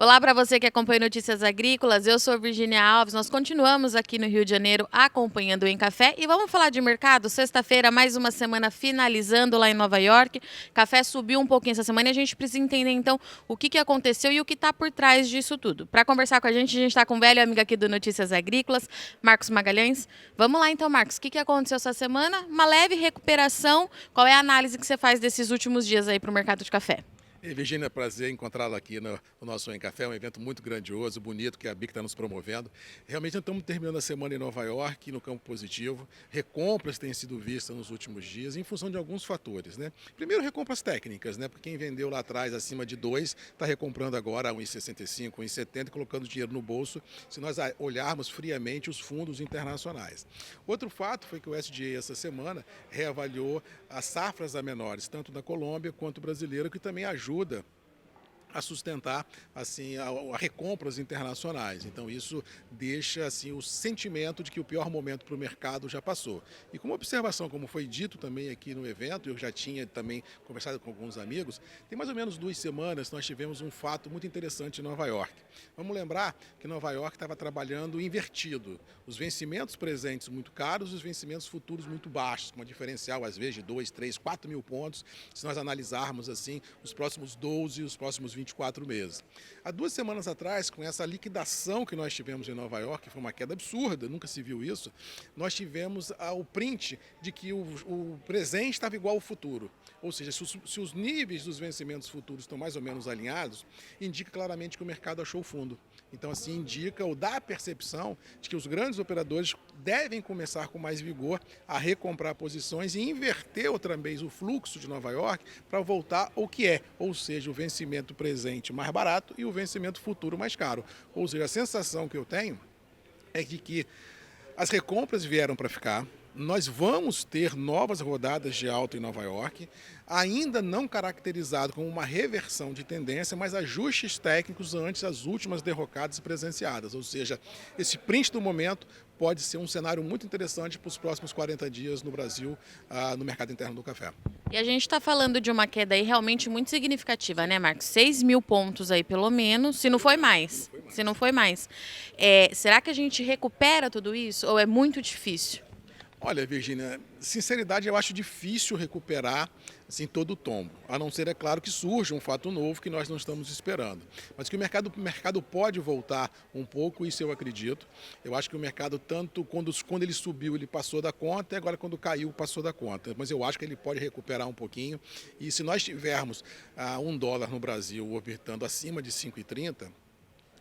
Olá para você que acompanha Notícias Agrícolas, eu sou Virginia Alves, nós continuamos aqui no Rio de Janeiro acompanhando o Em Café e vamos falar de mercado. Sexta-feira, mais uma semana finalizando lá em Nova York, café subiu um pouquinho essa semana e a gente precisa entender então o que aconteceu e o que está por trás disso tudo. Para conversar com a gente está com um velho amigo aqui do Notícias Agrícolas, Marcos Magalhães. Vamos lá então, Marcos, o que aconteceu essa semana? Uma leve recuperação, qual é a análise que você faz desses últimos dias aí para o mercado de café? Virginia, prazer encontrá-la aqui no nosso Em Café, um evento muito grandioso, bonito, que a BIC está nos promovendo. Realmente, nós estamos terminando a semana em Nova York, no campo positivo. Recompras têm sido vistas nos últimos dias, em função de alguns fatores, né? Primeiro, recompras técnicas, né? Porque quem vendeu lá atrás acima de 2 está recomprando agora a 1,65, 1,70 e colocando dinheiro no bolso, se nós olharmos friamente os fundos internacionais. Outro fato foi que o SDA, essa semana, reavaliou as safras a menores, tanto da Colômbia quanto brasileira, que também ajuda a sustentar assim a recompras internacionais. Então isso deixa assim o sentimento de que o pior momento para o mercado já passou. E como observação, como foi dito também aqui no evento, eu já tinha também conversado com alguns amigos, tem mais ou menos 2 semanas nós tivemos um fato muito interessante em Nova York. Vamos lembrar que Nova York estava trabalhando invertido. Os vencimentos presentes muito caros e os vencimentos futuros muito baixos, com uma diferencial às vezes de 2, 3, 4 mil pontos, se nós analisarmos assim os próximos 12 e os próximos 24 meses. Há 2 semanas atrás, com essa liquidação que nós tivemos em Nova York, que foi uma queda absurda, nunca se viu isso, nós tivemos o print de que o presente estava igual ao futuro. Ou seja, se os níveis dos vencimentos futuros estão mais ou menos alinhados, indica claramente que o mercado achou fundo. Então, assim, indica ou dá a percepção de que os grandes operadores devem começar com mais vigor a recomprar posições e inverter outra vez o fluxo de Nova York para voltar ao que é, ou seja, o vencimento presente mais barato e o vencimento futuro mais caro. Ou seja, a sensação que eu tenho é de que as recompras vieram para ficar. Nós vamos ter novas rodadas de alta em Nova York, ainda não caracterizado como uma reversão de tendência, mas ajustes técnicos antes das últimas derrocadas presenciadas. Ou seja, esse print do momento pode ser um cenário muito interessante para os próximos 40 dias no Brasil, no mercado interno do café. E a gente está falando de uma queda aí realmente muito significativa, né, Marcos? 6 mil pontos aí, pelo menos, se não foi mais. Se não foi mais. Será que a gente recupera tudo isso ou é muito difícil? Olha, Virginia, sinceridade, eu acho difícil recuperar assim, todo o tombo, a não ser, é claro, que surja um fato novo que nós não estamos esperando. Mas que o mercado pode voltar um pouco, isso eu acredito. Eu acho que o mercado, tanto quando ele subiu, ele passou da conta, e agora quando caiu, passou da conta. Mas eu acho que ele pode recuperar um pouquinho. E se nós tivermos $1 no Brasil orbitando acima de 5,30,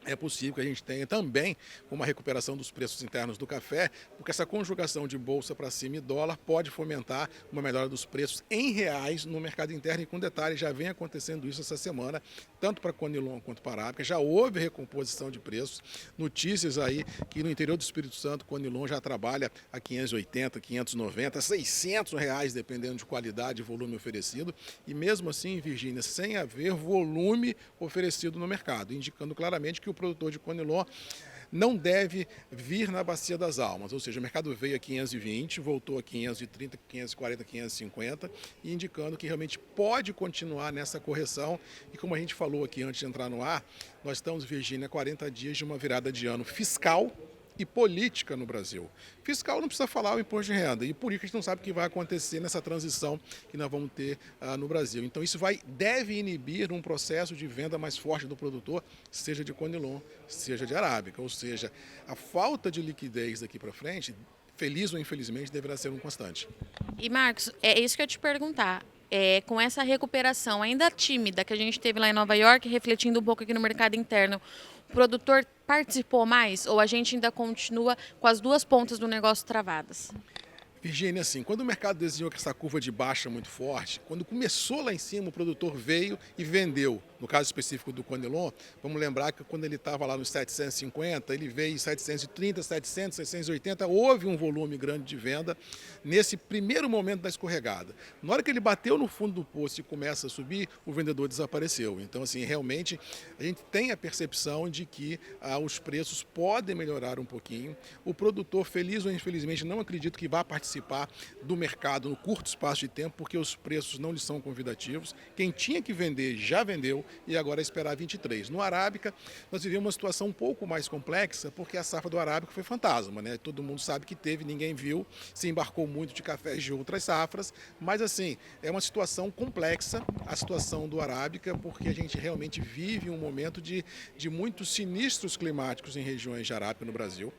é possível que a gente tenha também uma recuperação dos preços internos do café, porque essa conjugação de bolsa para cima e dólar pode fomentar uma melhora dos preços em reais no mercado interno. E com detalhe, já vem acontecendo isso essa semana, tanto para Conilon quanto para a Arábica. Já houve recomposição de preços. Notícias aí que no interior do Espírito Santo, Conilon já trabalha a 580, 590, R$ 600, dependendo de qualidade e volume oferecido. E mesmo assim, Virgínia, sem haver volume oferecido no mercado, indicando claramente que o produtor de Conilon não deve vir na bacia das almas, ou seja, o mercado veio a 520, voltou a 530, 540, 550, e indicando que realmente pode continuar nessa correção. E como a gente falou aqui antes de entrar no ar, nós estamos, Virgínia, 40 dias de uma virada de ano fiscal e política no Brasil. Fiscal não precisa falar o imposto de renda, e política a gente não sabe o que vai acontecer nessa transição que nós vamos ter no Brasil. Então isso deve inibir um processo de venda mais forte do produtor, seja de Conilon, seja de Arábica. Ou seja, a falta de liquidez daqui para frente, feliz ou infelizmente, deverá ser um constante. E Marcos, é isso que eu ia te perguntar. Com essa recuperação ainda tímida que a gente teve lá em Nova York, refletindo um pouco aqui no mercado interno, o produtor participou mais ou a gente ainda continua com as duas pontas do negócio travadas? Virgínia, assim, quando o mercado desenhou essa curva de baixa muito forte, quando começou lá em cima, o produtor veio e vendeu. No caso específico do Conilon, vamos lembrar que quando ele estava lá nos 750, ele veio em 730, 700, 680, houve um volume grande de venda nesse primeiro momento da escorregada. Na hora que ele bateu no fundo do poço e começa a subir, o vendedor desapareceu. Então, assim, realmente, a gente tem a percepção de que os preços podem melhorar um pouquinho. O produtor, feliz ou infelizmente, não acredito que vá participar do mercado no curto espaço de tempo, porque os preços não lhe são convidativos. Quem tinha que vender, já vendeu. e agora esperar 23. No Arábica, nós vivemos uma situação um pouco mais complexa, porque a safra do Arábica foi fantasma, né? Todo mundo sabe que teve, ninguém viu, se embarcou muito de cafés de outras safras, mas assim, é uma situação complexa, a situação do Arábica, porque a gente realmente vive um momento de muitos sinistros climáticos em regiões de Arábica no Brasil.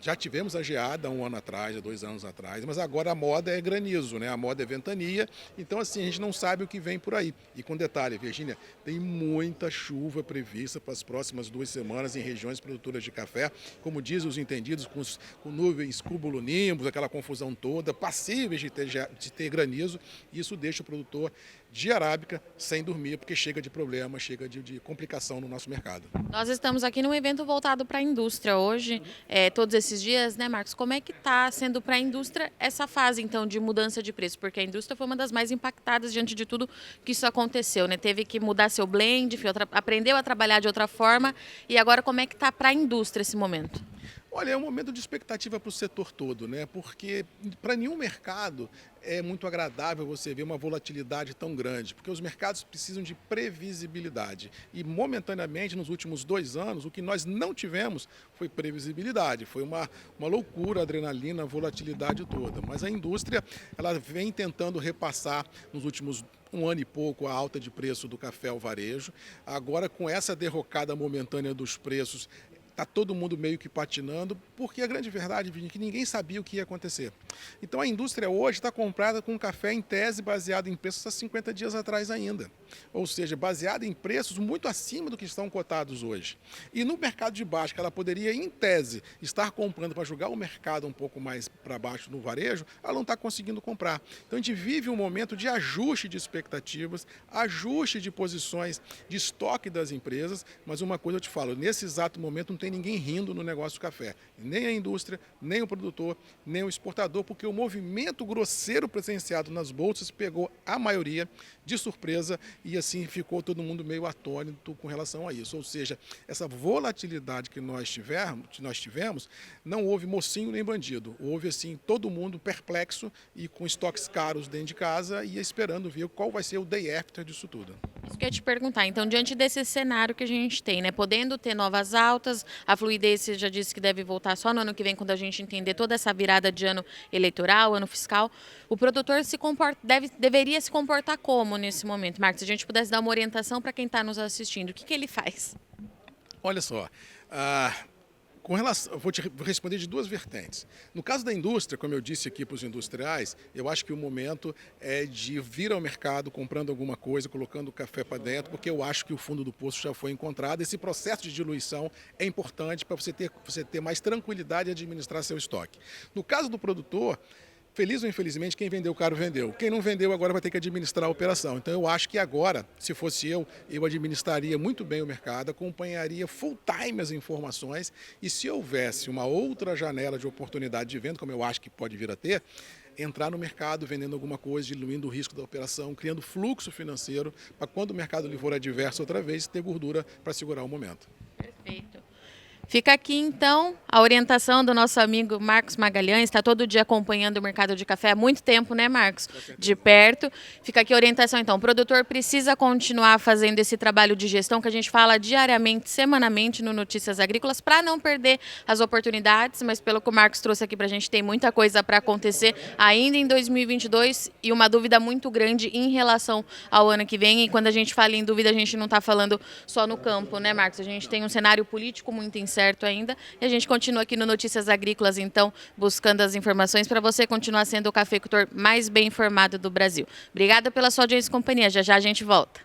Já tivemos a geada há um ano atrás, há 2 anos atrás, mas agora a moda é granizo, né? A moda é ventania, então assim, a gente não sabe o que vem por aí. E com detalhe, Virgínia, tem muita chuva prevista para as próximas 2 semanas em regiões produtoras de café, como dizem os entendidos, com nuvens cumulonimbus, aquela confusão toda, passíveis de ter granizo, e isso deixa o produtor de arábica sem dormir, porque chega de problema, chega de complicação no nosso mercado. Nós estamos aqui num evento voltado para a indústria hoje, todos esses dias, né, Marcos? Como é que está sendo para a indústria essa fase, então, de mudança de preço? Porque a indústria foi uma das mais impactadas diante de tudo que isso aconteceu, né? Teve que mudar seu blend, aprendeu a trabalhar de outra forma, e agora como é que está para a indústria esse momento? Olha, é um momento de expectativa para o setor todo, né? Porque para nenhum mercado é muito agradável você ver uma volatilidade tão grande, porque os mercados precisam de previsibilidade. E momentaneamente, nos últimos 2 anos, o que nós não tivemos foi previsibilidade. Foi uma loucura, adrenalina, a volatilidade toda. Mas a indústria, ela vem tentando repassar nos últimos 1 ano e pouco a alta de preço do café ao varejo. Agora, com essa derrocada momentânea dos preços, está todo mundo meio que patinando, porque a grande verdade, Vini, é que ninguém sabia o que ia acontecer. Então a indústria hoje está comprada com café em tese baseado em preços há 50 dias atrás ainda. Ou seja, baseado em preços muito acima do que estão cotados hoje. E no mercado de baixo, que ela poderia, em tese, estar comprando para jogar o mercado um pouco mais para baixo no varejo, ela não está conseguindo comprar. Então a gente vive um momento de ajuste de expectativas, ajuste de posições de estoque das empresas, mas uma coisa eu te falo, nesse exato momento não tem ninguém rindo no negócio do café. Nem a indústria, nem o produtor, nem o exportador, porque o movimento grosseiro presenciado nas bolsas pegou a maioria de surpresa e assim ficou todo mundo meio atônito com relação a isso. Ou seja, essa volatilidade que nós tivemos, não houve mocinho nem bandido. Houve assim todo mundo perplexo e com estoques caros dentro de casa e esperando ver qual vai ser o day after disso tudo. Isso que eu ia te perguntar. Então, diante desse cenário que a gente tem, né, podendo ter novas altas, a fluidez você já disse que deve voltar só no ano que vem, quando a gente entender toda essa virada de ano eleitoral, ano fiscal, o produtor deveria se comportar como nesse momento? Marcos, se a gente pudesse dar uma orientação para quem está nos assistindo, o que ele faz? Olha só, vou responder de 2 vertentes. No caso da indústria, como eu disse aqui para os industriais, eu acho que o momento é de vir ao mercado comprando alguma coisa, colocando o café para dentro, porque eu acho que o fundo do poço já foi encontrado. Esse processo de diluição é importante para você ter mais tranquilidade em administrar seu estoque. No caso do produtor, feliz ou infelizmente, quem vendeu caro vendeu. Quem não vendeu agora vai ter que administrar a operação. Então eu acho que agora, se fosse eu administraria muito bem o mercado, acompanharia full time as informações e se houvesse uma outra janela de oportunidade de venda, como eu acho que pode vir a ter, entrar no mercado vendendo alguma coisa, diluindo o risco da operação, criando fluxo financeiro para quando o mercado lhe for adverso outra vez, ter gordura para segurar o momento. Perfeito. Fica aqui, então, a orientação do nosso amigo Marcos Magalhães, está todo dia acompanhando o mercado de café há muito tempo, né, Marcos? De perto. Fica aqui a orientação, então. O produtor precisa continuar fazendo esse trabalho de gestão que a gente fala diariamente, semanalmente no Notícias Agrícolas, para não perder as oportunidades, mas pelo que o Marcos trouxe aqui para a gente, tem muita coisa para acontecer ainda em 2022 e uma dúvida muito grande em relação ao ano que vem. E quando a gente fala em dúvida, a gente não está falando só no campo, né, Marcos? A gente tem um cenário político muito incerto ainda. E a gente continua aqui no Notícias Agrícolas, então, buscando as informações para você continuar sendo o cafeicultor mais bem informado do Brasil. Obrigada pela sua audiência e companhia. Já já a gente volta.